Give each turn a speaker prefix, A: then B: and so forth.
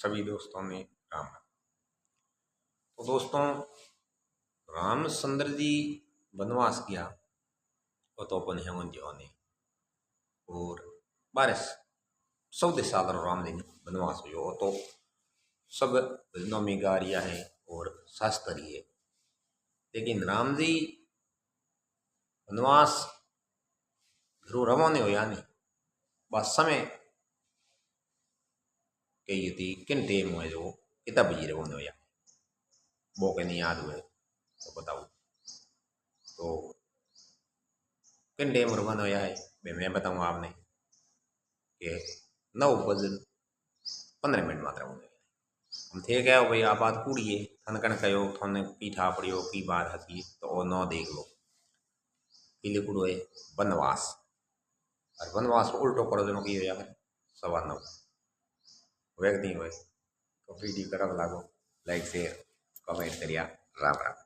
A: सभी दोस्तों ने राम राम। तो दोस्तों, रामचंद्र जी वनवास किया वो तो अपन हेमंत जी ने और 14 साल राम जी वनवास हुयो तो सब भजनों में गा रिया है और शास्त्री है। लेकिन राम जी वनवास घरों रवाने हो यानी बस समय कही थी किन टेम हुए जो कितना बजी रवाने हो या वो के नहीं याद हुए तो बताओ। तो किन टेम रवाना होया है मैं बताऊँ आपने कि 9:15 मात्र रवाना हम थे क्या भाई आप बात कूड़िए थनकन कहो थोने पीठा पड़ियो की बात हसी तो वो 9 देख लो कि लिखुड़ो है वनवास और वनवास को उल्टो करो जनो की यार 9:15 व्यक्ति हुए तो वीडियो करब लागो लाइक शेयर कमेंट करिया राम राम।